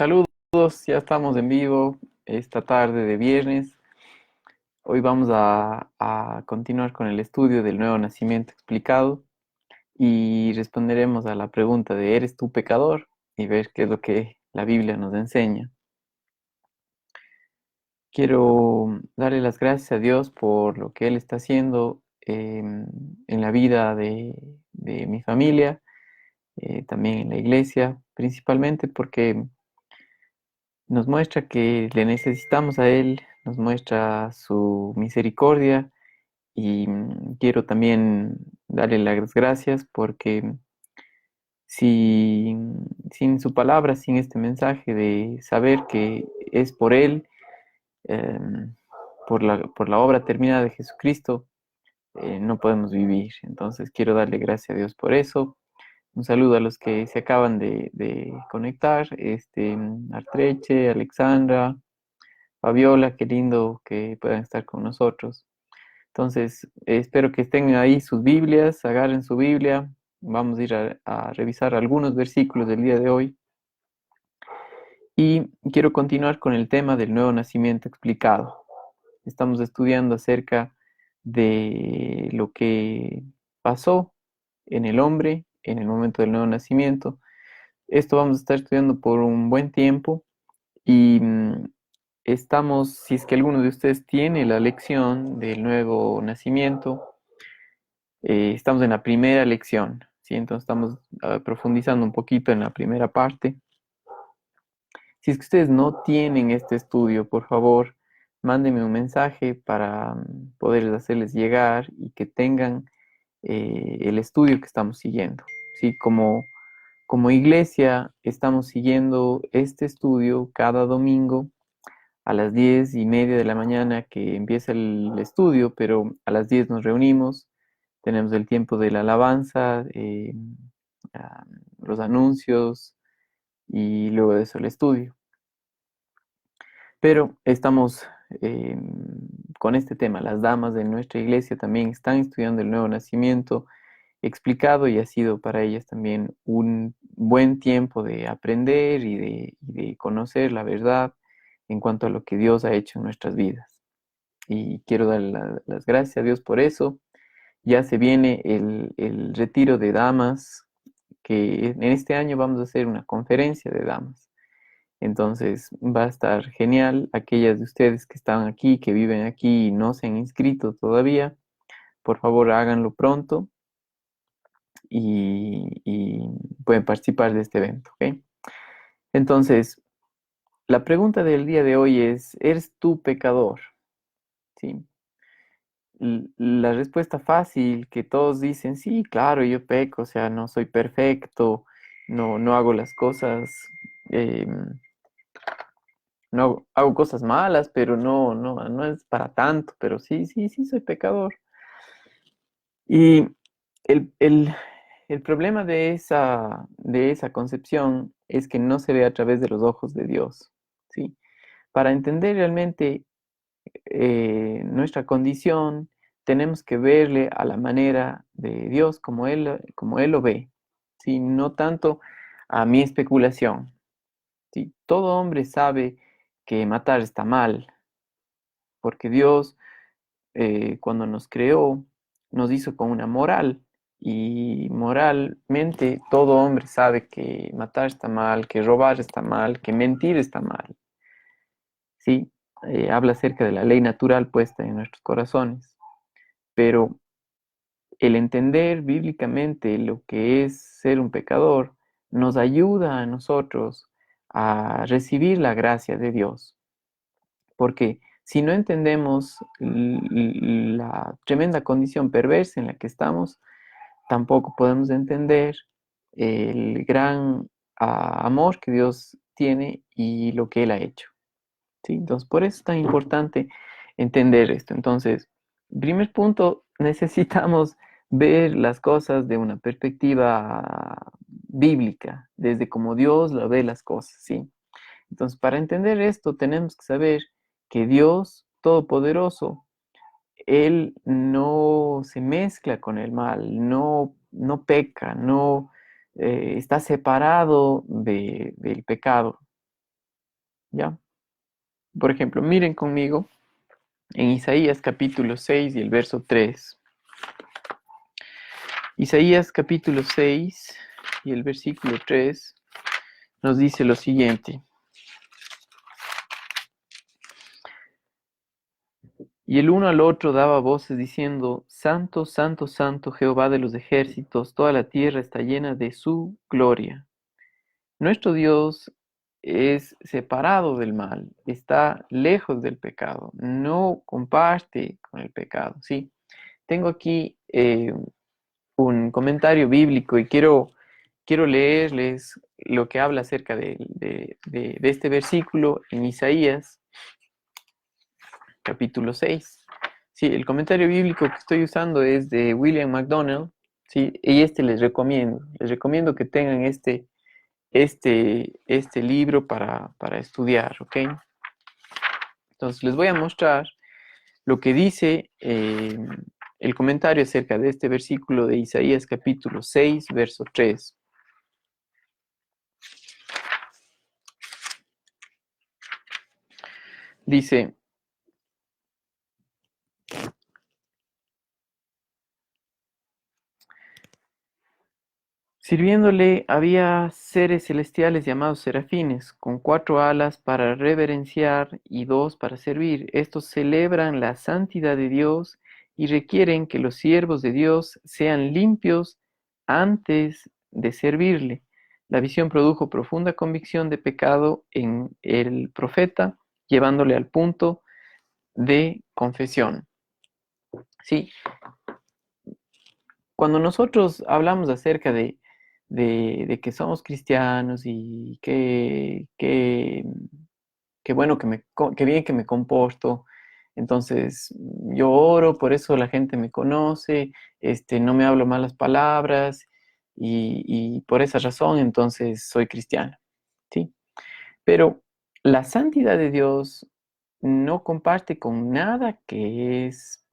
Saludos, ya estamos en vivo esta tarde de viernes. Hoy vamos a continuar con el estudio del nuevo nacimiento explicado y responderemos a la pregunta de ¿eres tú pecador? Y ver qué es lo que la Biblia nos enseña. Quiero darle las gracias a Dios por lo que Él está haciendo en la vida de mi familia, también en la iglesia, principalmente porque nos muestra que le necesitamos a Él, nos muestra su misericordia y quiero también darle las gracias porque sin su palabra, sin este mensaje de saber que es por Él, em, por la obra terminada de Jesucristo, no podemos vivir. Entonces quiero darle gracias a Dios por eso. Un saludo a los que se acaban de conectar, Artreche, Alexandra, Fabiola, qué lindo que puedan estar con nosotros. Entonces, espero que estén ahí sus Biblias, agarren su Biblia. Vamos a ir a revisar algunos versículos del día de hoy. Y quiero continuar con el tema del nuevo nacimiento explicado. Estamos estudiando acerca de lo que pasó en el hombre en el momento del nuevo nacimiento. Esto vamos a estar estudiando por un buen tiempo y estamos, si es que alguno de ustedes tiene la lección del nuevo nacimiento, estamos en la primera lección, ¿sí? Entonces estamos profundizando un poquito en la primera parte. Si es que ustedes no tienen este estudio, por favor, mándenme un mensaje para poder hacerles llegar y que tengan el estudio que estamos siguiendo, ¿sí? Como iglesia estamos siguiendo este estudio cada domingo a las 10:30 de la mañana que empieza el estudio, pero a las 10 nos reunimos, tenemos el tiempo de la alabanza, ah, los anuncios y luego de eso el estudio. Pero estamos eh, con este tema. Las damas de nuestra iglesia también están estudiando el nuevo nacimiento explicado y ha sido para ellas también un buen tiempo de aprender y de conocer la verdad en cuanto a lo que Dios ha hecho en nuestras vidas. Y quiero dar las gracias a Dios por eso. Ya se viene el retiro de damas, que en este año vamos a hacer una conferencia de damas. Entonces va a estar genial. Aquellas de ustedes que están aquí, que viven aquí y no se han inscrito todavía, por favor háganlo pronto y pueden participar de este evento, ¿ok? Entonces, la pregunta del día de hoy es, ¿eres tú pecador? ¿Sí? La respuesta fácil que todos dicen, sí, claro, yo peco, o sea, no soy perfecto, no hago las cosas, no hago cosas malas, pero no es para tanto, pero sí, soy pecador. Y el problema de esa concepción es que no se ve a través de los ojos de Dios, ¿sí? Para entender realmente nuestra condición, tenemos que verle a la manera de Dios como Él lo ve, ¿sí? No tanto a mi especulación, ¿sí? Todo hombre sabe que matar está mal, porque Dios cuando nos creó, nos hizo con una moral. Y moralmente todo hombre sabe que matar está mal, que robar está mal, que mentir está mal. ¿Sí? Habla acerca de la ley natural puesta en nuestros corazones. Pero el entender bíblicamente lo que es ser un pecador nos ayuda a nosotros a recibir la gracia de Dios. Porque si no entendemos la tremenda condición perversa en la que estamos, tampoco podemos entender el gran amor que Dios tiene y lo que Él ha hecho. ¿Sí? Entonces, por eso es tan importante entender esto. Entonces, primer punto, necesitamos ver las cosas de una perspectiva bíblica, desde cómo Dios lo ve las cosas, ¿sí? Entonces, para entender esto, tenemos que saber que Dios Todopoderoso, Él no se mezcla con el mal, no peca, no está separado del pecado. ¿ya? Por ejemplo, miren conmigo en Isaías capítulo 6 y el verso 3. Isaías capítulo 6 y el versículo 3 nos dice lo siguiente. Y el uno al otro daba voces diciendo, Santo, Santo, Santo, Jehová de los ejércitos, toda la tierra está llena de su gloria. Nuestro Dios es separado del mal, está lejos del pecado, no comparte con el pecado, ¿sí? Tengo aquí un comentario bíblico y quiero leerles lo que habla acerca de este versículo en Isaías capítulo 6. Sí, el comentario bíblico que estoy usando es de William MacDonald, sí, y les recomiendo que tengan este libro para estudiar, ¿ok? Entonces les voy a mostrar lo que dice el comentario acerca de este versículo de Isaías capítulo 6, verso 3. Dice, sirviéndole había seres celestiales llamados serafines, con 4 alas para reverenciar y 2 para servir. Estos celebran la santidad de Dios y requieren que los siervos de Dios sean limpios antes de servirle. La visión produjo profunda convicción de pecado en el profeta, llevándole al punto de confesión. Sí, cuando nosotros hablamos acerca de que somos cristianos y que bueno, que bien que me comporto, entonces yo oro, por eso la gente me conoce, no me hablo malas palabras y por esa razón entonces soy cristiano, ¿sí? Pero la santidad de Dios no comparte con nada que es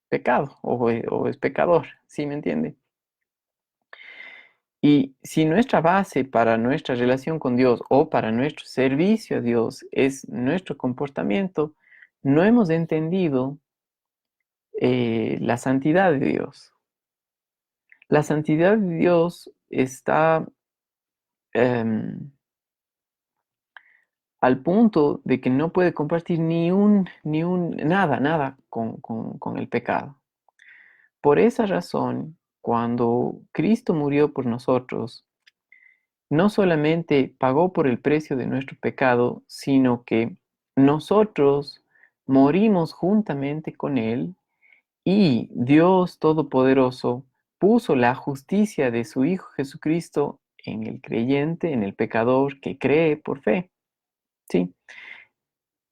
pecado o es pecador, ¿sí me entiende? Y si nuestra base para nuestra relación con Dios o para nuestro servicio a Dios es nuestro comportamiento, no hemos entendido la santidad de Dios. La santidad de Dios está al punto de que no puede compartir nada con el pecado. Por esa razón, cuando Cristo murió por nosotros, no solamente pagó por el precio de nuestro pecado, sino que nosotros morimos juntamente con Él y Dios Todopoderoso puso la justicia de su Hijo Jesucristo en el creyente, en el pecador que cree por fe. ¿Sí?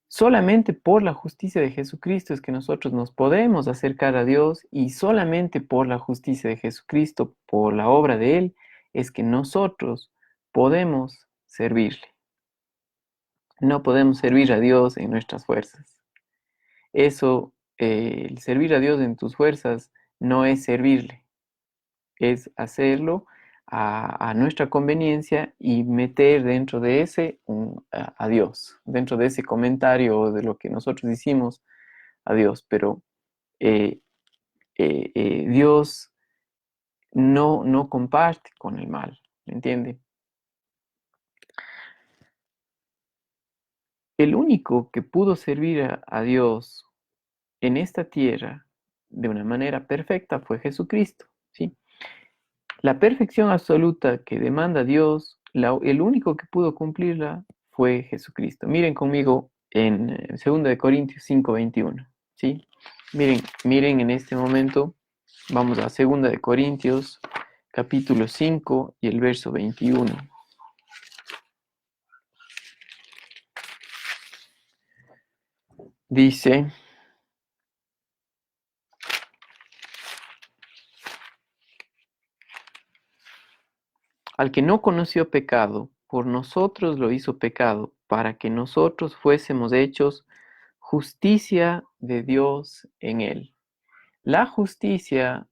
Solamente por la justicia de Jesucristo es que nosotros nos podemos acercar a Dios y solamente por la justicia de Jesucristo, por la obra de Él, es que nosotros podemos servirle. No podemos servir a Dios en nuestras fuerzas. Eso, el servir a Dios en tus fuerzas no es servirle, es hacerlo a nuestra conveniencia y meter dentro de ese a Dios, dentro de ese comentario de lo que nosotros hicimos a Dios. Pero eh, Dios no comparte con el mal, ¿me entiende? El único que pudo servir a Dios en esta tierra de una manera perfecta fue Jesucristo, ¿sí? La perfección absoluta que demanda Dios, el único que pudo cumplirla fue Jesucristo. Miren conmigo en 2 de Corintios 5:21, ¿sí? Miren en este momento, vamos a 2 de Corintios capítulo 5 y el verso 21. Dice, al que no conoció pecado, por nosotros lo hizo pecado, para que nosotros fuésemos hechos justicia de Dios en él. La justicia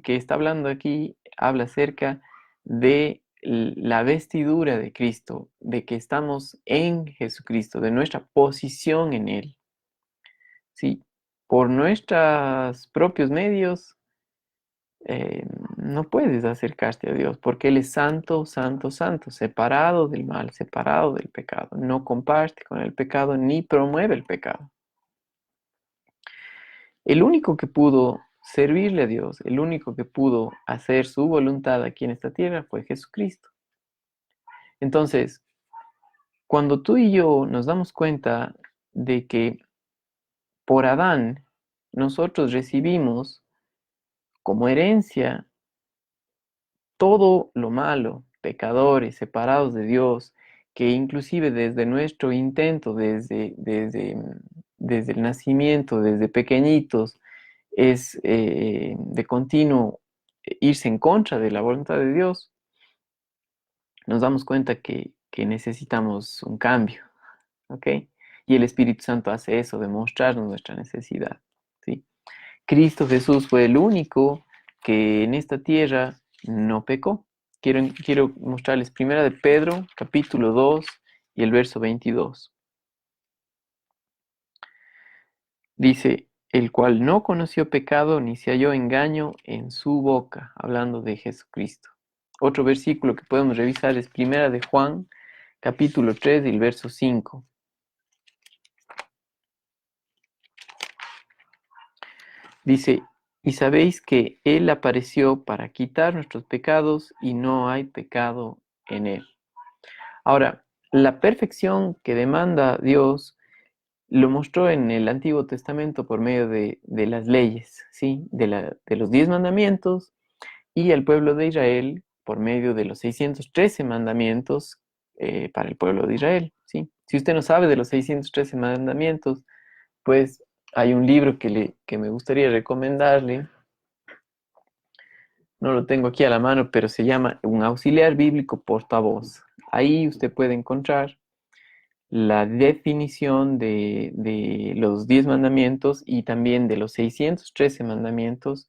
que está hablando aquí habla acerca de la vestidura de Cristo, de que estamos en Jesucristo, de nuestra posición en Él. ¿Sí? Por nuestros propios medios no puedes acercarte a Dios, porque Él es santo, santo, santo, separado del mal, separado del pecado. No comparte con el pecado ni promueve el pecado. El único que pudo servirle a Dios, el único que pudo hacer su voluntad aquí en esta tierra fue Jesucristo. Entonces, cuando tú y yo nos damos cuenta de que por Adán nosotros recibimos como herencia todo lo malo, pecadores, separados de Dios, que inclusive desde nuestro intento, desde el nacimiento, desde pequeñitos, es de continuo irse en contra de la voluntad de Dios, nos damos cuenta que necesitamos un cambio, ¿ok? Y el Espíritu Santo hace eso, demostrarnos nuestra necesidad, ¿sí? Cristo Jesús fue el único que en esta tierra no pecó. Quiero mostrarles primera de Pedro, capítulo 2 y el verso 22. Dice, el cual no conoció pecado ni se halló engaño en su boca, hablando de Jesucristo. Otro versículo que podemos revisar es primera de Juan, capítulo 3 y el verso 5. Dice, y sabéis que Él apareció para quitar nuestros pecados y no hay pecado en Él. Ahora, la perfección que demanda Dios lo mostró en el Antiguo Testamento por medio de las leyes, ¿sí? De los 10 mandamientos y al pueblo de Israel por medio de los 613 mandamientos para el pueblo de Israel, ¿sí? Si usted no sabe de los 613 mandamientos, pues hay un libro que me gustaría recomendarle. No lo tengo aquí a la mano, pero se llama Un auxiliar bíblico portavoz. Ahí usted puede encontrar la definición de los 10 mandamientos y también de los 613 mandamientos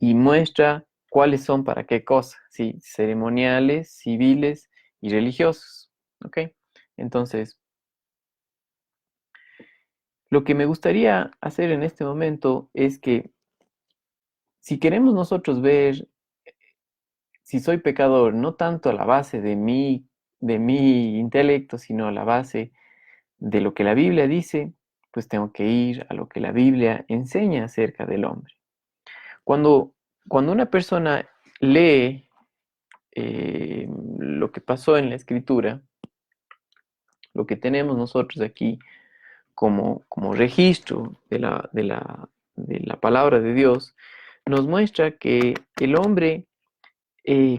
y muestra cuáles son para qué cosas, ¿sí? Ceremoniales, civiles y religiosos, ¿ok? Entonces, lo que me gustaría hacer en este momento es que si queremos nosotros ver si soy pecador, no tanto a la base de mi intelecto, sino a la base de lo que la Biblia dice, pues tengo que ir a lo que la Biblia enseña acerca del hombre. Cuando, cuando una persona lee lo que pasó en la Escritura, lo que tenemos nosotros aquí como registro de la palabra de Dios, nos muestra que el hombre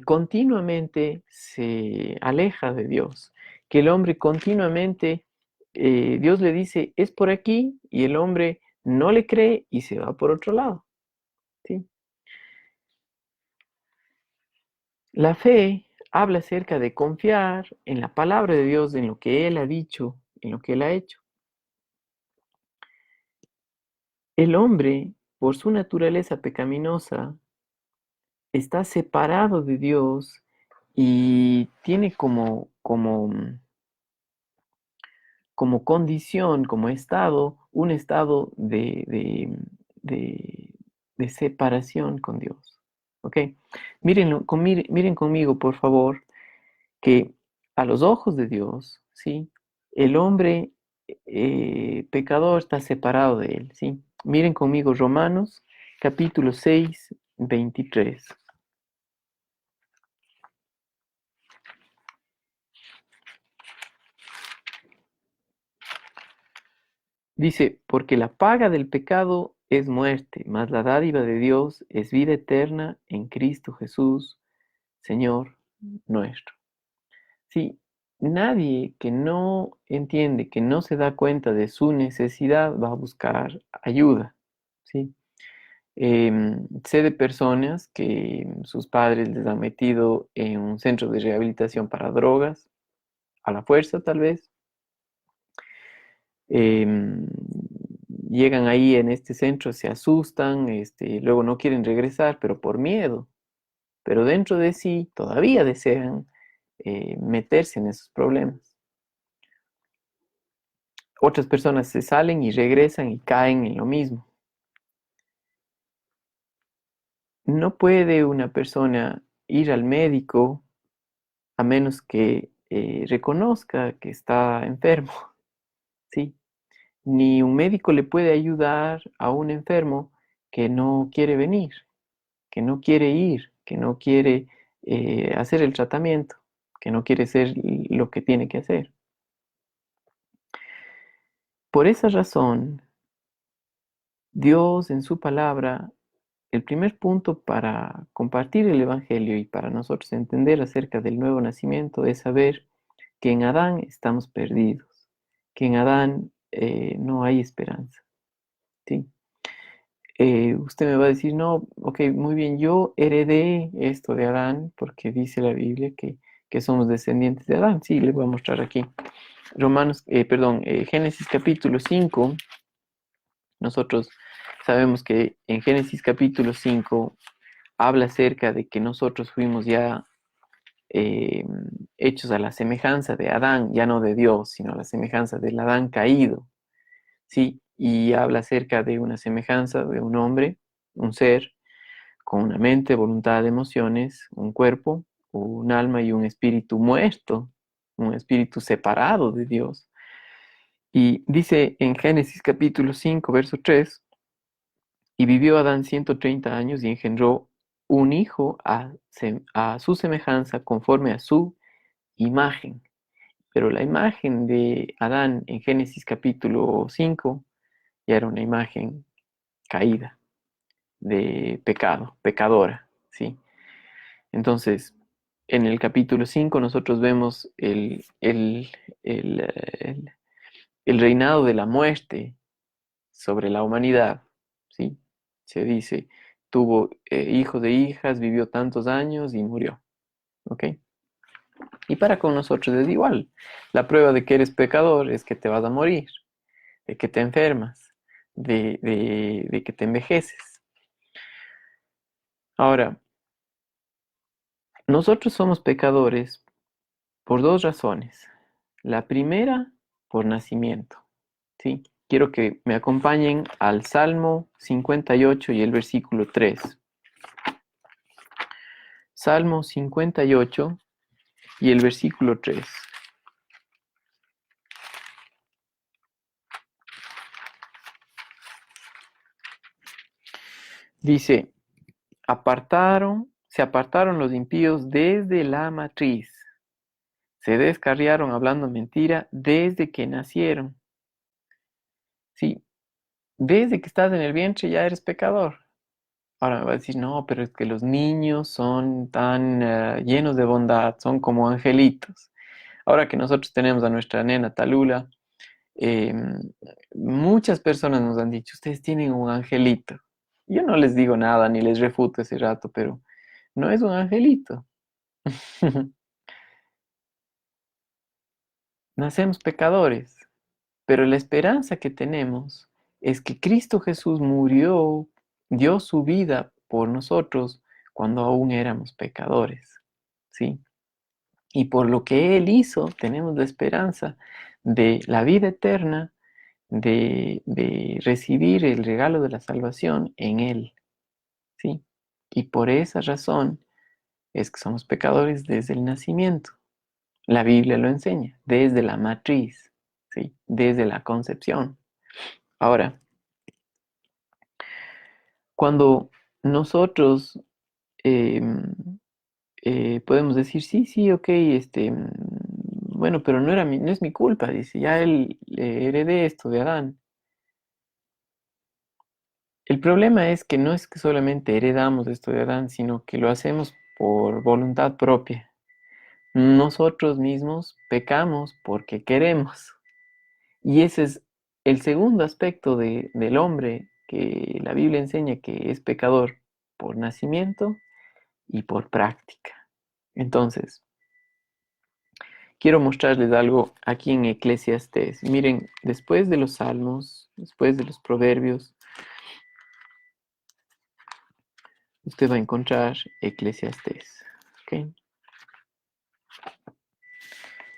continuamente se aleja de Dios, que el hombre continuamente, Dios le dice, es por aquí, y el hombre no le cree y se va por otro lado. ¿Sí? La fe habla acerca de confiar en la palabra de Dios, en lo que Él ha dicho, en lo que Él ha hecho. El hombre, por su naturaleza pecaminosa, está separado de Dios y tiene como condición, como estado, un estado de- de separación con Dios. ¿Ok? Miren conmigo, por favor, que a los ojos de Dios, ¿sí? El hombre pecador está separado de él, ¿sí? Miren conmigo Romanos capítulo 6, 23. Dice, porque la paga del pecado es muerte, mas la dádiva de Dios es vida eterna en Cristo Jesús, Señor nuestro. Sí, nadie que no entiende, que no se da cuenta de su necesidad va a buscar ayuda, ¿sí? Sé de personas que sus padres les han metido en un centro de rehabilitación para drogas, a la fuerza tal vez. Em, Llegan ahí en este centro, se asustan, luego no quieren regresar, pero por miedo. Pero dentro de sí todavía desean, meterse en esos problemas. Otras personas se salen y regresan y caen en lo mismo. No puede una persona ir al médico a menos que reconozca que está enfermo, ¿sí? Ni un médico le puede ayudar a un enfermo que no quiere venir, que no quiere ir, que no quiere hacer el tratamiento, que no quiere hacer lo que tiene que hacer. Por esa razón, Dios en su palabra, el primer punto para compartir el Evangelio y para nosotros entender acerca del nuevo nacimiento es saber que en Adán estamos perdidos, que en Adán no hay esperanza. ¿Sí? Usted me va a decir, no, ok, muy bien, yo heredé esto de Adán porque dice la Biblia que somos descendientes de Adán. Sí, le voy a mostrar aquí. Génesis capítulo 5. Nosotros sabemos que en Génesis capítulo 5 habla acerca de que nosotros fuimos ya eh, hechos a la semejanza de Adán, ya no de Dios, sino a la semejanza del Adán caído, ¿sí? Y habla acerca de una semejanza de un hombre, un ser, con una mente, voluntad, emociones, un cuerpo, un alma y un espíritu muerto, un espíritu separado de Dios. Y dice en Génesis capítulo 5, verso 3, y vivió Adán 130 años y engendró un hijo a su semejanza conforme a su imagen. Pero la imagen de Adán en Génesis capítulo 5 ya era una imagen caída, de pecado, pecadora, ¿sí? Entonces, en el capítulo 5 nosotros vemos el reinado de la muerte sobre la humanidad, ¿sí? Se dice, tuvo hijos e hijas, vivió tantos años y murió, ¿ok? Y para con nosotros es igual. La prueba de que eres pecador es que te vas a morir, de que te enfermas, de que te envejeces. Ahora, nosotros somos pecadores por dos razones. La primera, por nacimiento, ¿sí? Quiero que me acompañen al Salmo 58 y el versículo 3. Salmo 58 y el versículo 3. Dice, se apartaron los impíos desde la matriz, se descarriaron hablando mentira desde que nacieron. Sí, desde que estás en el vientre ya eres pecador. Ahora me va a decir, no, pero es que los niños son tan llenos de bondad, son como angelitos. Ahora que nosotros tenemos a nuestra nena Talula, eh, muchas personas nos han dicho, ustedes tienen un angelito. Yo no les digo nada ni les refuto ese rato, pero no es un angelito. Nacemos pecadores, pero la esperanza que tenemos es que Cristo Jesús murió, dio su vida por nosotros cuando aún éramos pecadores, ¿sí? Y por lo que Él hizo, tenemos la esperanza de la vida eterna, de recibir el regalo de la salvación en Él, ¿sí? Y por esa razón es que somos pecadores desde el nacimiento. La Biblia lo enseña, desde la matriz, ¿sí? Desde la concepción. Ahora, cuando nosotros eh, podemos decir, sí, sí, ok, bueno, pero no es mi culpa, dice, ya él heredé esto de Adán. El problema es que no es que solamente heredamos esto de Adán, sino que lo hacemos por voluntad propia. Nosotros mismos pecamos porque queremos. Y ese es el segundo aspecto del hombre que la Biblia enseña que es pecador por nacimiento y por práctica. Entonces, quiero mostrarles algo aquí en Eclesiastés. Miren, después de los Salmos, después de los Proverbios, usted va a encontrar Eclesiastés. ¿Ok?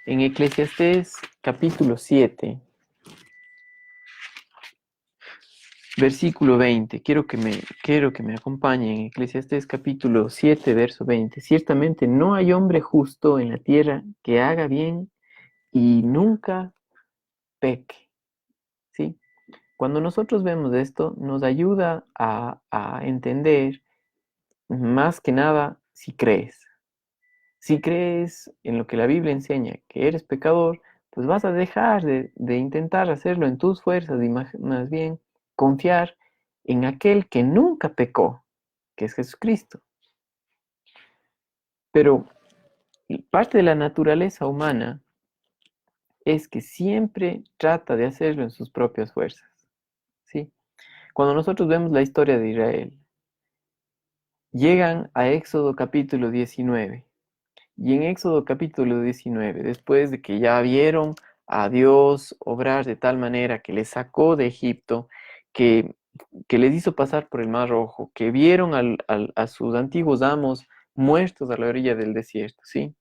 En Eclesiastés capítulo 7, versículo 20, quiero que me acompañen. Eclesiastés capítulo 7, verso 20. Ciertamente no hay hombre justo en la tierra que haga bien y nunca peque. ¿Sí? Cuando nosotros vemos esto, nos ayuda a entender más que nada si crees. Si crees en lo que la Biblia enseña, que eres pecador, pues vas a dejar de intentar hacerlo en tus fuerzas y más bien confiar en aquel que nunca pecó, que es Jesucristo. Pero parte de la naturaleza humana es que siempre trata de hacerlo en sus propias fuerzas, ¿sí? Cuando nosotros vemos la historia de Israel, llegan a Éxodo capítulo 19. Y en Éxodo capítulo 19, después de que ya vieron a Dios obrar de tal manera que les sacó de Egipto, que, que les hizo pasar por el Mar Rojo, que vieron a sus antiguos amos muertos a la orilla del desierto, ¿sí?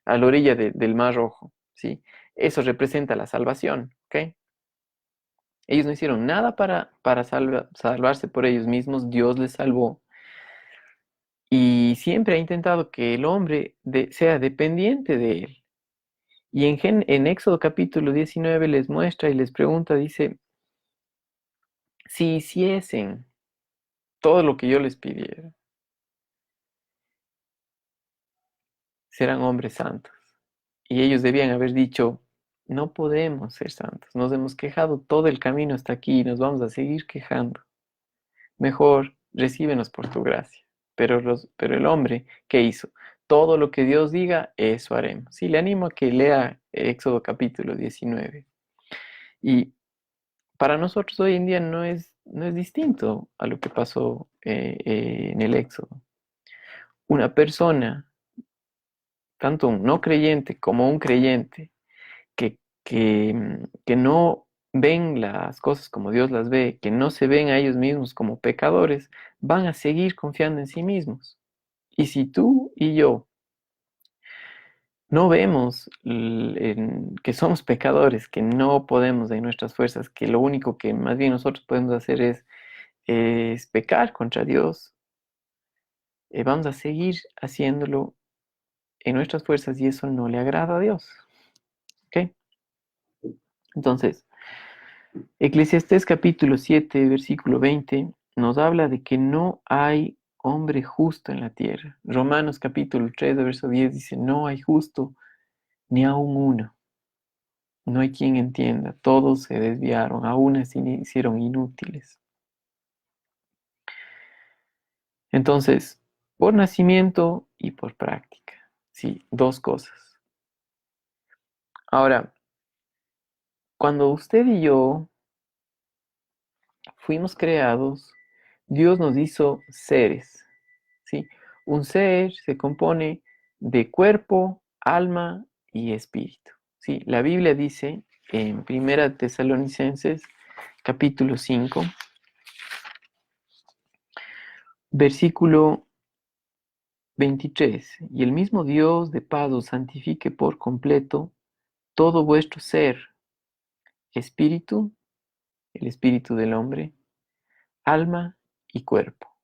A la orilla del Mar Rojo, ¿sí? Eso representa la salvación, ¿ok? Ellos no hicieron nada para salvarse por ellos mismos, Dios les salvó. Y siempre ha intentado que el hombre sea dependiente de él. Y en Éxodo capítulo 19 les muestra y les pregunta, dice, si hiciesen todo lo que yo les pidiera, serán hombres santos. Y ellos debían haber dicho, no podemos ser santos, nos hemos quejado todo el camino hasta aquí y nos vamos a seguir quejando. Mejor recíbenos por tu gracia. Pero el hombre, ¿qué hizo? Todo lo que Dios diga, eso haremos. Sí, le animo a que lea Éxodo capítulo 19. Y para nosotros hoy en día no es distinto a lo que pasó en el Éxodo. Una persona, tanto un no creyente como un creyente, que no ven las cosas como Dios las ve, que no se ven a ellos mismos como pecadores, van a seguir confiando en sí mismos. Y si tú y yo no vemos que somos pecadores, que no podemos de nuestras fuerzas, que lo único que más bien nosotros podemos hacer es pecar contra Dios, vamos a seguir haciéndolo en nuestras fuerzas y eso no le agrada a Dios. ¿Ok? Entonces, Eclesiastés capítulo 7, versículo 20, nos habla de que no hay hombre justo en la tierra. Romanos capítulo 3, verso 10 dice, no hay justo ni aun uno. No hay quien entienda. Todos se desviaron, aún así hicieron inútiles. Entonces, por nacimiento y por práctica. Sí, dos cosas. Ahora, cuando usted y yo fuimos creados, Dios nos hizo seres, ¿sí? Un ser se compone de cuerpo, alma y espíritu, ¿sí? La Biblia dice en 1 Tesalonicenses capítulo 5, versículo 23. Y el mismo Dios de paz os santifique por completo todo vuestro ser, espíritu, el espíritu del hombre, alma y cuerpo.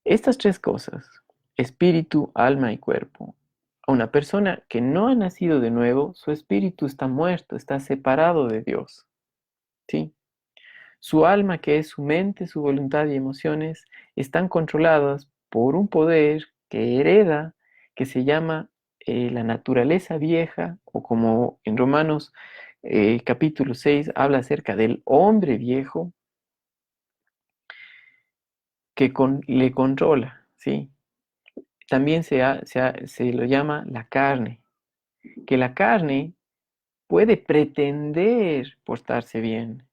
Estas tres cosas, espíritu, alma y cuerpo, a una persona que no ha nacido de nuevo, su espíritu está muerto, está separado de Dios. ¿Sí? Su alma, que es su mente, su voluntad y emociones, están controladas por un poder que hereda, que se llama la naturaleza vieja, o como en Romanos capítulo 6 habla acerca del hombre viejo que le controla, ¿sí? También se lo llama la carne, que la carne puede pretender portarse bien,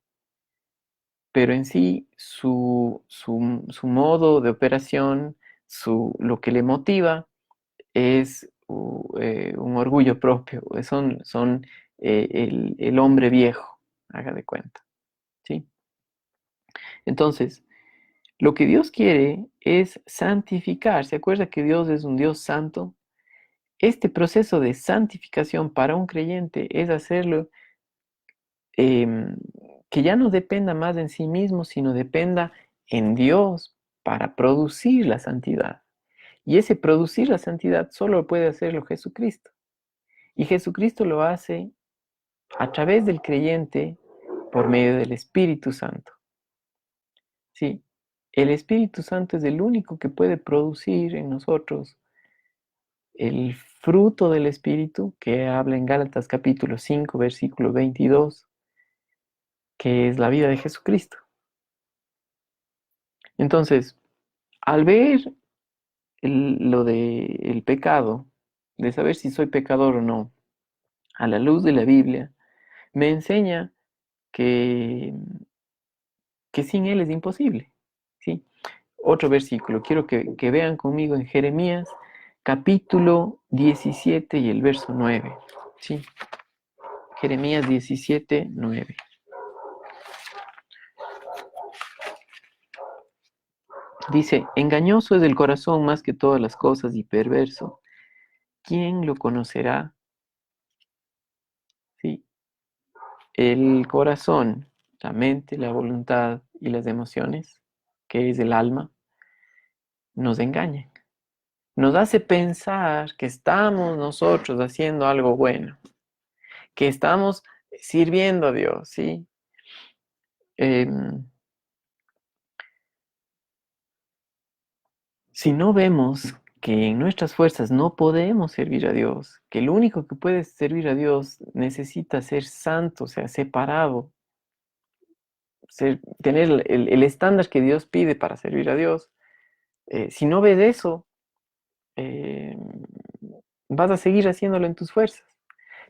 pero en sí su modo de operación, lo que le motiva es un orgullo propio, son el hombre viejo, haga de cuenta, ¿sí? Entonces, lo que Dios quiere es santificar. ¿Se acuerda que Dios es un Dios santo? este proceso de santificación para un creyente es hacerlo em, que ya no dependa más en sí mismo, sino dependa en Dios para producir la santidad. Y ese producir la santidad solo puede hacerlo Jesucristo. Y Jesucristo lo hace a través del creyente por medio del Espíritu Santo. Sí, el Espíritu Santo es el único que puede producir en nosotros el fruto del Espíritu que habla en Gálatas capítulo 5, versículo 22, que es la vida de Jesucristo. Entonces, al ver lo del pecado, de saber si soy pecador o no, a la luz de la Biblia, me enseña que, que sin Él es imposible. ¿Sí? Otro versículo, quiero que vean conmigo en Jeremías capítulo 17 y el verso 9. ¿Sí? Jeremías 17, 9. Dice, engañoso es el corazón más que todas las cosas y perverso. ¿Quién lo conocerá? Sí, el corazón, la mente, la voluntad y las emociones, que es el alma, nos engañan. Nos hace pensar que estamos nosotros haciendo algo bueno, que estamos sirviendo a Dios, ¿sí? Si no vemos que en nuestras fuerzas no podemos servir a Dios, que el único que puede servir a Dios necesita ser santo, o sea, separado, tener el estándar que Dios pide para servir a Dios, si no ves eso, eh, vas a seguir haciéndolo en tus fuerzas.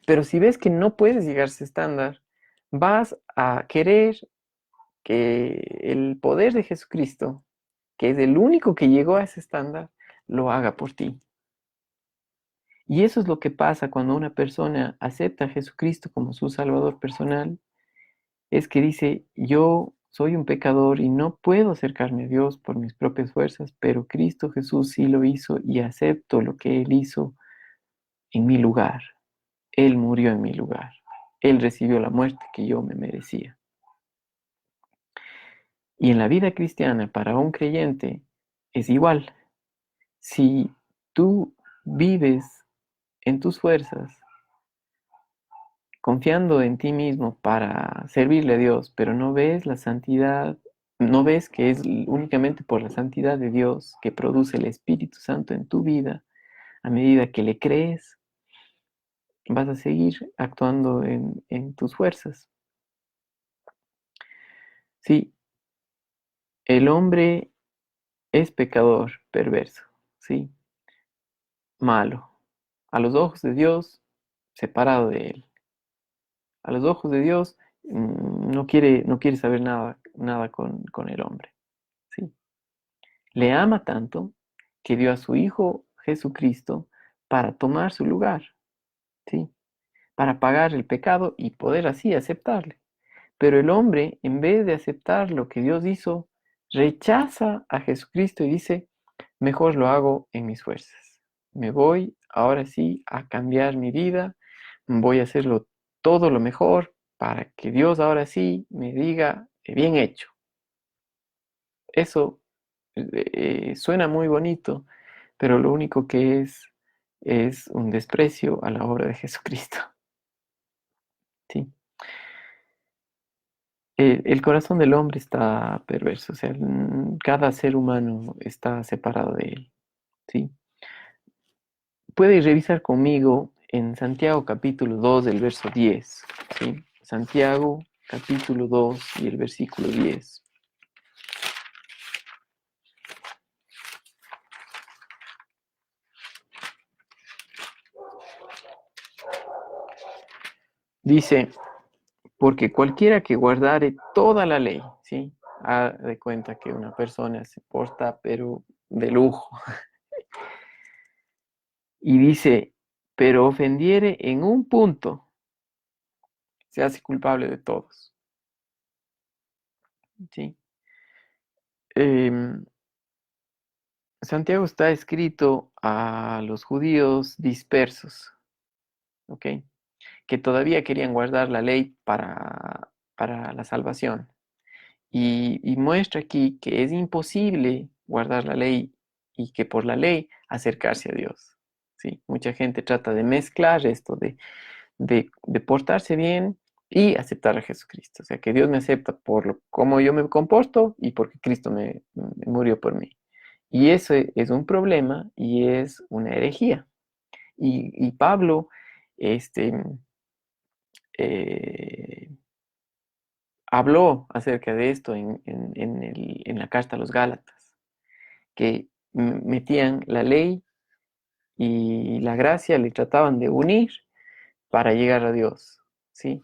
Pero si ves que no puedes llegar a ese estándar, vas a querer que el poder de Jesucristo, que es el único que llegó a ese estándar, lo haga por ti. Y eso es lo que pasa cuando una persona acepta a Jesucristo como su Salvador personal, es que dice, yo soy un pecador y no puedo acercarme a Dios por mis propias fuerzas, pero Cristo Jesús sí lo hizo y acepto lo que Él hizo en mi lugar. Él murió en mi lugar. Él recibió la muerte que yo me merecía. Y en la vida cristiana, para un creyente, es igual. Si tú vives en tus fuerzas, confiando en ti mismo para servirle a Dios, pero no ves la santidad, no ves que es únicamente por la santidad de Dios que produce el Espíritu Santo en tu vida, a medida que le crees, vas a seguir actuando en tus fuerzas. Sí, el hombre es pecador, perverso, sí, malo, a los ojos de Dios, separado de Él. A los ojos de Dios no quiere saber nada con el hombre. ¿Sí? Le ama tanto que dio a su Hijo Jesucristo para tomar su lugar, ¿sí? Para pagar el pecado y poder así aceptarle. Pero el hombre, en vez de aceptar lo que Dios hizo, rechaza a Jesucristo y dice, mejor lo hago en mis fuerzas. Me voy ahora sí a cambiar mi vida, voy a hacerlo todo lo mejor para que Dios ahora sí me diga, bien hecho. Eso suena muy bonito, pero lo único que es un desprecio a la obra de Jesucristo. ¿Sí? El corazón del hombre está perverso, o sea, cada ser humano está separado de él. ¿Sí? Puedes revisar conmigo en Santiago capítulo 2 del verso 10. ¿Sí? Santiago capítulo 2 y el versículo 10. Dice, porque cualquiera que guardare toda la ley, ¿sí? Haz de cuenta que una persona se porta, pero de lujo. Y dice, pero ofendiere en un punto, se hace culpable de todos, ¿sí? Em, Santiago está escrito a los judíos dispersos, ¿ok? Que todavía querían guardar la ley para la salvación. Y muestra aquí que es imposible guardar la ley y que por la ley acercarse a Dios. ¿Sí? Mucha gente trata de mezclar esto, de portarse bien y aceptar a Jesucristo. O sea, que Dios me acepta por cómo yo me comporto y porque Cristo me murió por mí. Y eso es un problema y es una herejía. Y Pablo, este, eh, habló acerca de esto en la carta a los Gálatas, que metían la ley y la gracia, le trataban de unir para llegar a Dios, ¿sí?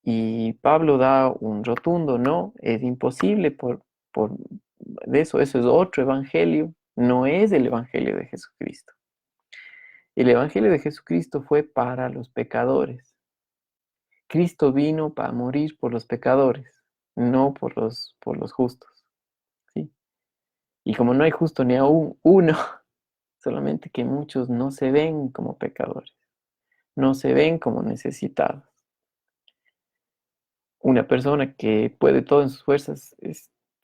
Y Pablo da un rotundo no, es imposible por de eso es otro evangelio, no es el evangelio de Jesucristo. El evangelio de Jesucristo fue para los pecadores. Cristo vino para morir por los pecadores, no por los justos, ¿sí? Y como no hay justo ni aún uno, solamente que muchos no se ven como pecadores, no se ven como necesitados. Una persona que puede todo en sus fuerzas,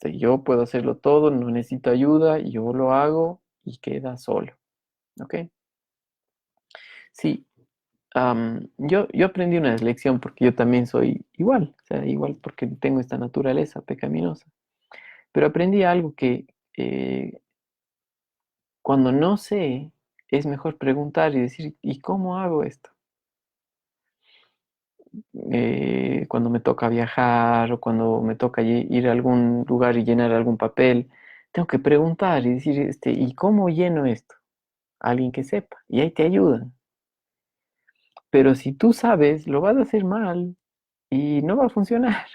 yo puedo hacerlo todo, no necesito ayuda, yo lo hago y queda solo, ¿ok? Sí, yo aprendí una lección porque yo también soy igual, o sea, igual porque tengo esta naturaleza pecaminosa, pero aprendí algo que eh, cuando no sé, es mejor preguntar y decir, ¿y cómo hago esto? Cuando me toca viajar o cuando me toca ir a algún lugar y llenar algún papel, tengo que preguntar y decir, ¿y cómo lleno esto? Alguien que sepa, y ahí te ayudan. Pero si tú sabes, lo vas a hacer mal y no va a funcionar.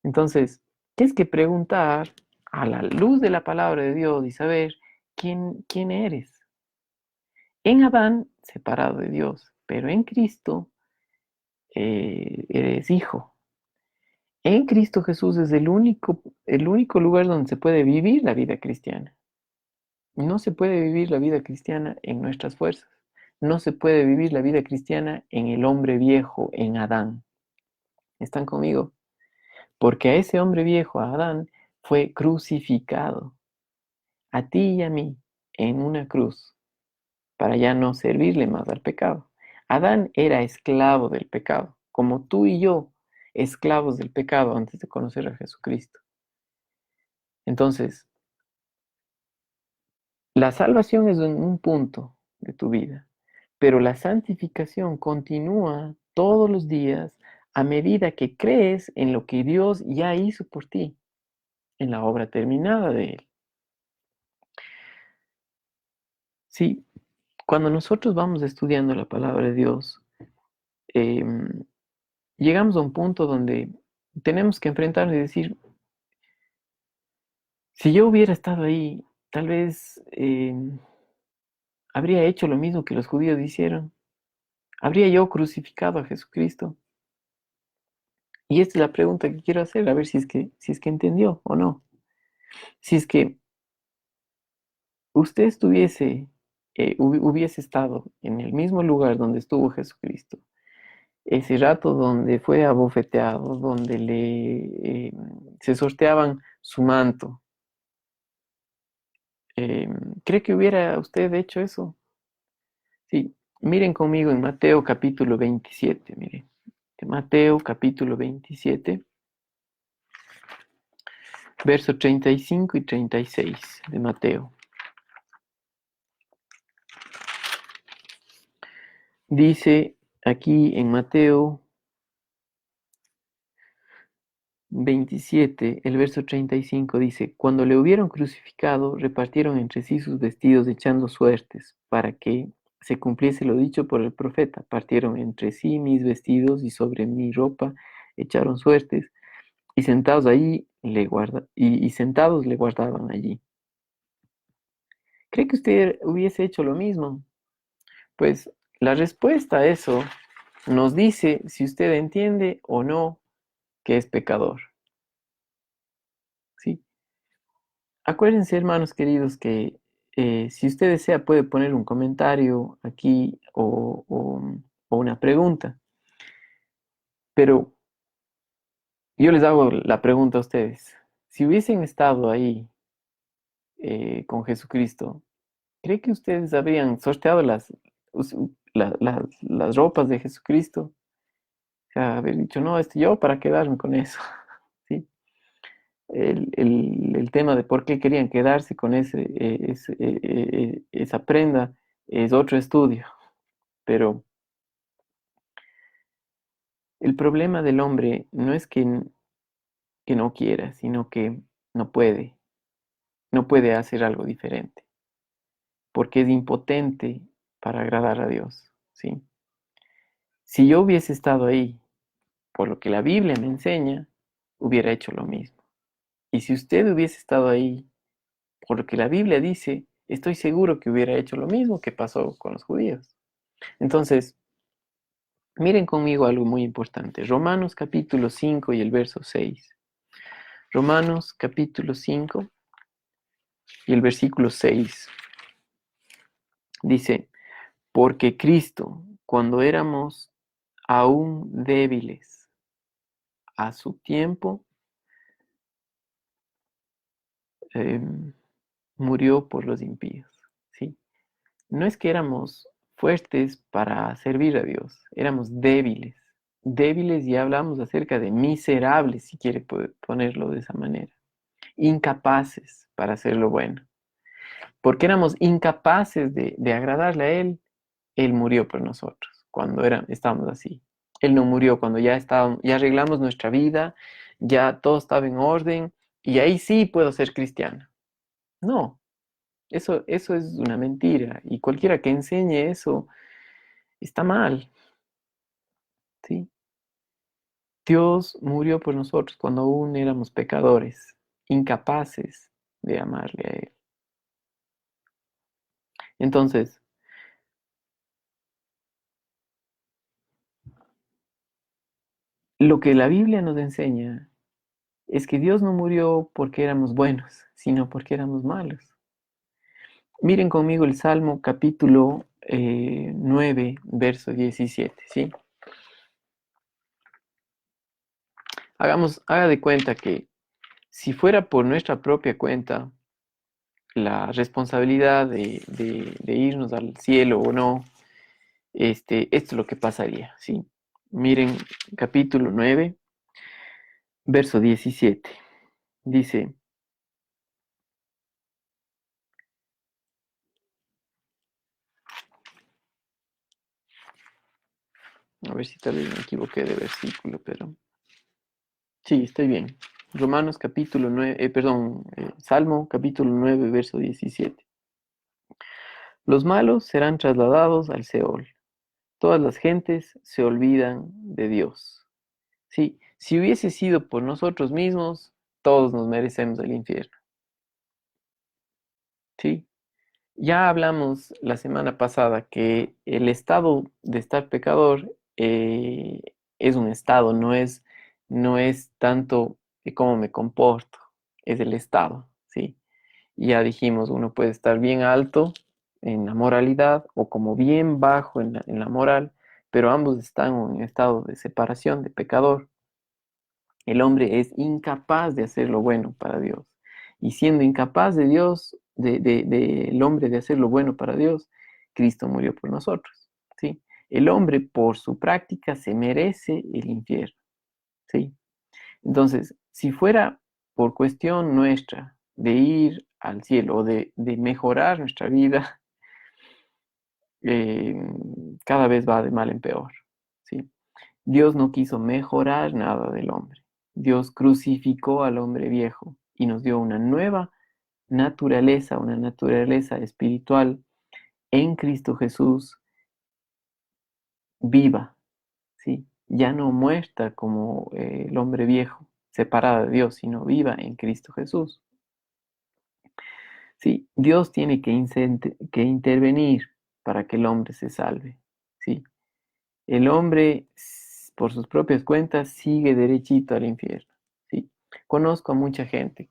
Entonces, tienes que preguntar a la luz de la palabra de Dios y saber quién eres. En Adán, separado de Dios, pero en Cristo eres hijo. En Cristo Jesús es el único lugar donde se puede vivir la vida cristiana. No se puede vivir la vida cristiana en nuestras fuerzas. No se puede vivir la vida cristiana en el hombre viejo, en Adán. ¿Están conmigo? Porque a ese hombre viejo, a Adán, fue crucificado, a ti y a mí, en una cruz, para ya no servirle más al pecado. Adán era esclavo del pecado, como tú y yo, esclavos del pecado antes de conocer a Jesucristo. Entonces, la salvación es en un punto de tu vida, pero la santificación continúa todos los días a medida que crees en lo que Dios ya hizo por ti, en la obra terminada de Él. Sí, cuando nosotros vamos estudiando la palabra de Dios, em, llegamos a un punto donde tenemos que enfrentarnos y decir, si yo hubiera estado ahí, tal vez habría hecho lo mismo que los judíos hicieron. ¿Habría yo crucificado a Jesucristo? Y esta es la pregunta que quiero hacer, a ver si es que entendió o no. Si es que usted hubiese estado en el mismo lugar donde estuvo Jesucristo, ese rato donde fue abofeteado, donde se sorteaban su manto, eh, ¿cree que hubiera usted hecho eso? Sí, miren conmigo en Mateo capítulo 27, miren. Mateo capítulo 27, versos 35 y 36 de Mateo. Dice aquí en Mateo 27, el verso 35 dice, cuando le hubieron crucificado, repartieron entre sí sus vestidos echando suertes, para que se cumpliese lo dicho por el profeta. Partieron entre sí mis vestidos y sobre mi ropa echaron suertes, y sentados ahí y sentados le guardaban allí. ¿Cree que usted hubiese hecho lo mismo? Pues la respuesta a eso nos dice si usted entiende o no que es pecador. ¿Sí? acuérdense, hermanos queridos, que si usted desea puede poner un comentario aquí o una pregunta, pero yo les hago la pregunta a ustedes. Si hubiesen estado ahí con Jesucristo, ¿cree que ustedes habrían sorteado las ropas de Jesucristo? O sea, haber dicho, no, yo para quedarme con eso. ¿Sí? El tema de por qué querían quedarse con esa prenda es otro estudio. Pero el problema del hombre no es que no quiera, sino que no puede. No puede hacer algo diferente, porque es impotente para agradar a Dios. ¿Sí? Si yo hubiese estado ahí, por lo que la Biblia me enseña, hubiera hecho lo mismo. Y si usted hubiese estado ahí, por lo que la Biblia dice, estoy seguro que hubiera hecho lo mismo que pasó con los judíos. Entonces, miren conmigo algo muy importante. Romanos capítulo 5 y el verso 6. Romanos capítulo 5 y el versículo 6 dice, porque Cristo, cuando éramos aún débiles, a su tiempo, eh, murió por los impíos. ¿Sí? No es que éramos fuertes para servir a Dios, éramos débiles. Débiles y hablamos acerca de miserables, si quiere ponerlo de esa manera. Incapaces para hacer lo bueno. Porque éramos incapaces de agradarle a Él murió por nosotros cuando estábamos así. Él no murió cuando ya arreglamos nuestra vida, ya todo estaba en orden y ahí sí puedo ser cristiana. No, eso es una mentira y cualquiera que enseñe eso está mal, ¿sí? Dios murió por nosotros cuando aún éramos pecadores, incapaces de amarle a Él. Entonces, lo que la Biblia nos enseña es que Dios no murió porque éramos buenos, sino porque éramos malos. Miren conmigo el Salmo capítulo 9, verso 17, ¿sí? Haga de cuenta que si fuera por nuestra propia cuenta, la responsabilidad de irnos al cielo o no, esto es lo que pasaría, ¿sí? Miren capítulo 9, verso 17. Dice, a ver si tal vez me equivoqué de versículo, pero sí, estoy bien. Romanos capítulo 9, Salmo capítulo 9, verso 17. Los malos serán trasladados al Seol. Todas las gentes se olvidan de Dios. Sí, si hubiese sido por nosotros mismos, todos nos merecemos el infierno. Sí, ya hablamos la semana pasada que el estado de estar pecador es un estado, no es tanto de cómo me comporto, es el estado, ¿sí? Ya dijimos, uno puede estar bien alto en la moralidad o como bien bajo en la moral, pero ambos están en un estado de separación, de pecador. El hombre es incapaz de hacer lo bueno para Dios. Y siendo incapaz de Dios, el hombre de hacer lo bueno para Dios, Cristo murió por nosotros. ¿Sí? El hombre por su práctica se merece el infierno. ¿Sí? Entonces, si fuera por cuestión nuestra de ir al cielo o de mejorar nuestra vida, eh, cada vez va de mal en peor. ¿Sí? Dios no quiso mejorar nada del hombre. Dios crucificó al hombre viejo y nos dio una naturaleza espiritual en Cristo Jesús viva, ¿sí? Ya no muerta como el hombre viejo, separada de Dios, sino viva en Cristo Jesús. Sí, Dios tiene que intervenir para que el hombre se salve, ¿sí? El hombre, por sus propias cuentas, sigue derechito al infierno, ¿sí? Conozco a mucha gente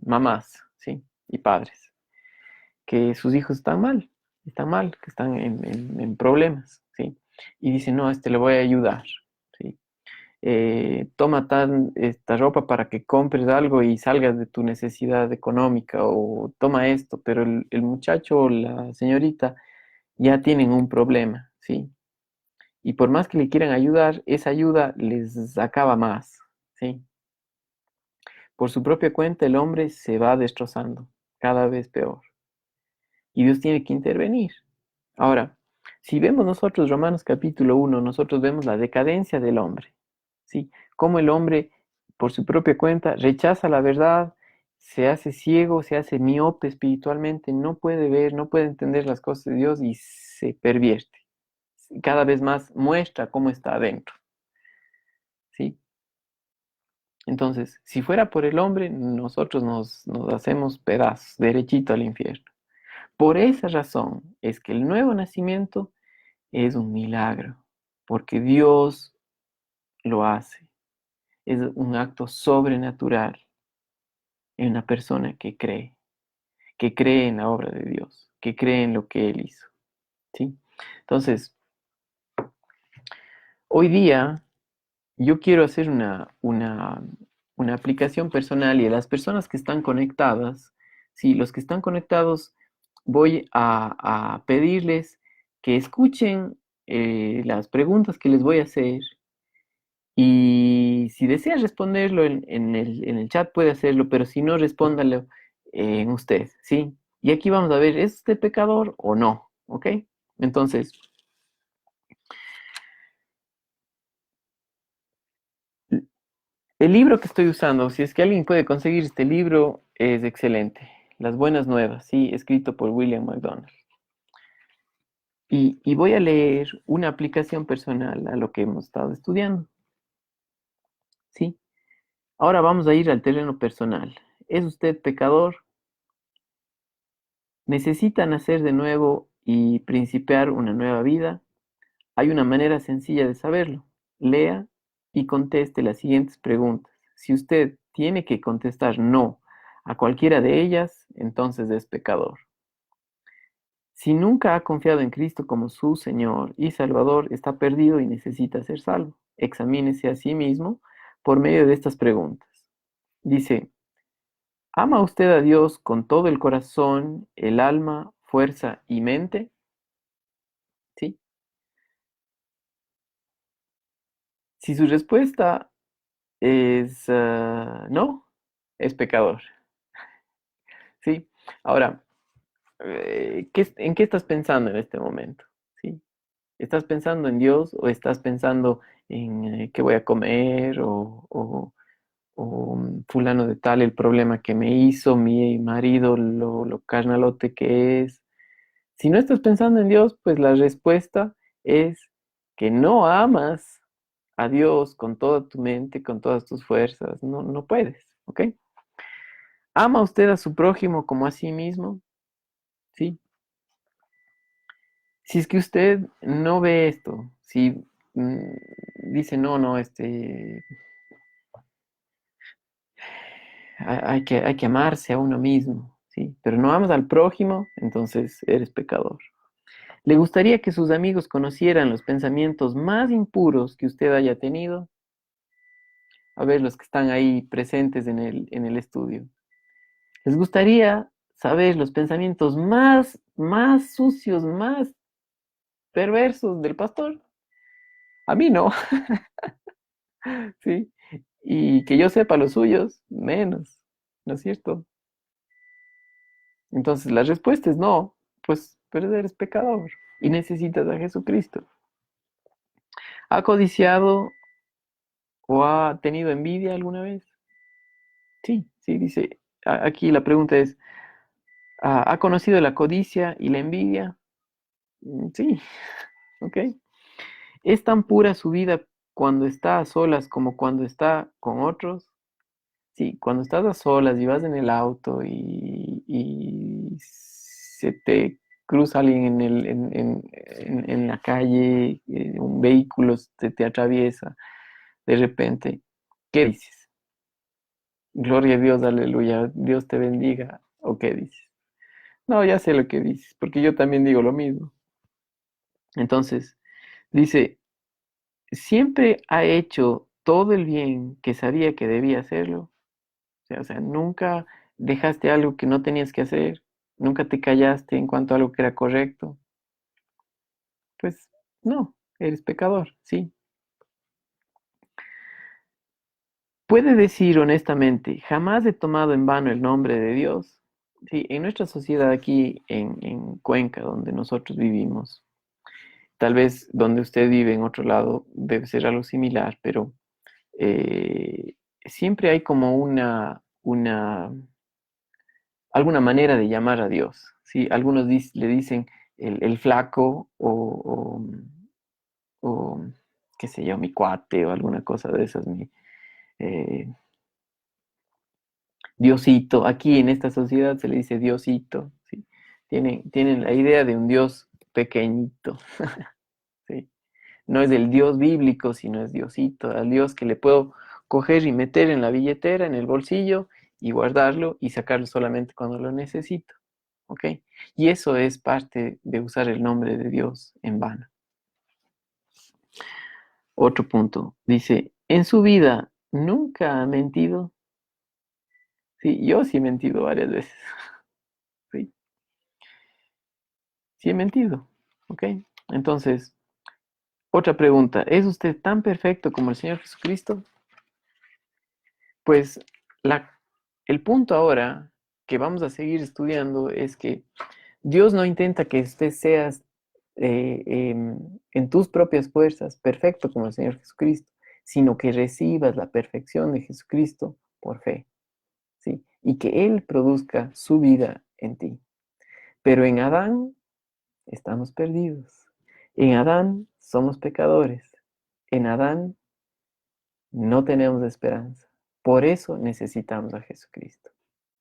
mamás, ¿sí? Y padres, que sus hijos están mal, que están en problemas, ¿sí? Y dicen, no, le voy a ayudar, ¿sí? Toma esta ropa para que compres algo y salgas de tu necesidad económica, o toma esto, pero el muchacho o la señorita ya tienen un problema, ¿sí? Y por más que le quieran ayudar, esa ayuda les acaba más, ¿sí? Por su propia cuenta, el hombre se va destrozando, cada vez peor. Y Dios tiene que intervenir. Ahora, si vemos nosotros Romanos capítulo 1, nosotros vemos la decadencia del hombre, ¿sí? Cómo el hombre, por su propia cuenta, rechaza la verdad, se hace ciego, se hace miope espiritualmente, no puede ver, no puede entender las cosas de Dios y se pervierte. Cada vez más muestra cómo está adentro, ¿sí? Entonces, si fuera por el hombre, nosotros nos hacemos pedazos, derechito al infierno. Por esa razón es que el nuevo nacimiento es un milagro, porque Dios lo hace. Es un acto sobrenatural en una persona que cree en la obra de Dios, que cree en lo que Él hizo, ¿sí? Entonces, hoy día yo quiero hacer una aplicación personal, y a las personas que están conectadas, sí, los que están conectados, voy a pedirles que escuchen las preguntas que les voy a hacer, y si desean responderlo en el chat puede hacerlo, pero si no, respóndalo en usted, ¿sí? Y aquí vamos a ver, ¿es usted pecador o no? ¿Ok? Entonces, el libro que estoy usando, si es que alguien puede conseguir este libro, es excelente. Las Buenas Nuevas, sí, escrito por William MacDonald. Y voy a leer una aplicación personal a lo que hemos estado estudiando, ¿sí? Ahora vamos a ir al terreno personal. ¿Es usted pecador? ¿Necesita nacer de nuevo y principiar una nueva vida? Hay una manera sencilla de saberlo. Lea y conteste las siguientes preguntas. Si usted tiene que contestar no a cualquiera de ellas, entonces es pecador. Si nunca ha confiado en Cristo como su Señor y Salvador, está perdido y necesita ser salvo. Examínese a sí mismo por medio de estas preguntas. Dice, ¿ama usted a Dios con todo el corazón, el alma, fuerza y mente? ¿Sí? Si su respuesta es no, es pecador. ¿Sí? Ahora, ¿en qué estás pensando en este momento? ¿Sí? ¿Estás pensando en Dios o estás pensando en qué voy a comer, o fulano de tal, el problema que me hizo mi marido, lo carnalote que es? Si no estás pensando en Dios, pues la respuesta es que no amas a Dios con toda tu mente, con todas tus fuerzas. No, no puedes, ¿ok? ¿Ama usted a su prójimo como a sí mismo? Sí. Si es que usted no ve esto, si dice, no, no, hay que amarse a uno mismo, ¿sí? Pero no amas al prójimo, entonces eres pecador. ¿Le gustaría que sus amigos conocieran los pensamientos más impuros que usted haya tenido? A ver, los que están ahí presentes en el estudio. ¿Les gustaría saber los pensamientos más sucios, más perversos del pastor? A mí no, ¿sí? Y que yo sepa los suyos, menos, ¿no es cierto? Entonces la respuesta es no, pues pero eres pecador y necesitas a Jesucristo. ¿Ha codiciado o ha tenido envidia alguna vez? Sí, sí, dice. Aquí la pregunta es, ¿ha conocido la codicia y la envidia? Sí, ok. ¿Es tan pura su vida cuando está a solas como cuando está con otros? Sí, cuando estás a solas y vas en el auto y se te cruza alguien en la calle, un vehículo se te atraviesa de repente. ¿Qué dices? Gloria a Dios, aleluya, Dios te bendiga. ¿O qué dices? No, ya sé lo que dices, porque yo también digo lo mismo. Entonces, dice, siempre ha hecho todo el bien que sabía que debía hacerlo. O sea, nunca dejaste algo que no tenías que hacer, nunca te callaste en cuanto a algo que era correcto. Pues no, eres pecador, sí. Puede decir honestamente, jamás he tomado en vano el nombre de Dios. Sí, en nuestra sociedad aquí en Cuenca, donde nosotros vivimos, tal vez donde usted vive en otro lado debe ser algo similar, pero eh, siempre hay como alguna manera de llamar a Dios. ¿Sí? Algunos le dicen el flaco o, qué sé yo, mi cuate o alguna cosa de esas, eh, Diosito. Aquí en esta sociedad se le dice Diosito. ¿Sí? Tienen la idea de un Dios pequeñito. ¿Sí? No es el Dios bíblico, sino es Diosito, al Dios que le puedo coger y meter en la billetera, en el bolsillo y guardarlo y sacarlo solamente cuando lo necesito. ¿Ok? Y eso es parte de usar el nombre de Dios en vano. Otro punto, dice, en su vida nunca ha mentido. Sí, yo sí he mentido varias veces. Sí, sí he mentido. ¿Ok? Entonces, otra pregunta, ¿es usted tan perfecto como el Señor Jesucristo? Pues la, el punto ahora que vamos a seguir estudiando es que Dios no intenta que usted seas en tus propias fuerzas perfecto como el Señor Jesucristo, sino que recibas la perfección de Jesucristo por fe, ¿sí? Y que Él produzca su vida en ti. Pero en Adán estamos perdidos. En Adán somos pecadores. En Adán no tenemos esperanza. Por eso necesitamos a Jesucristo.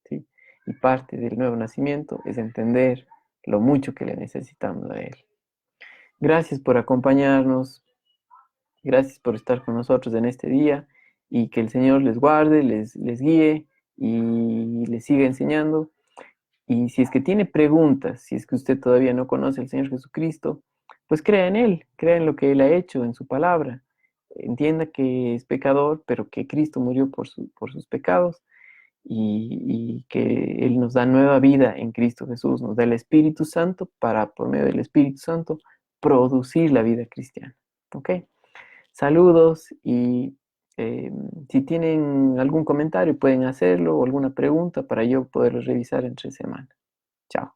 ¿Sí? Y parte del nuevo nacimiento es entender lo mucho que le necesitamos a Él. Gracias por acompañarnos, gracias por estar con nosotros en este día y que el Señor les guarde, les guíe y les siga enseñando. Y si es que tiene preguntas, si es que usted todavía no conoce al Señor Jesucristo, pues crea en Él, crea en lo que Él ha hecho, en su palabra. Entienda que es pecador, pero que Cristo murió por sus pecados y que Él nos da nueva vida en Cristo Jesús, nos da el Espíritu Santo para, por medio del Espíritu Santo, producir la vida cristiana. ¿Ok? Saludos y eh, si tienen algún comentario pueden hacerlo o alguna pregunta para yo poderlo revisar entre semana. Chao.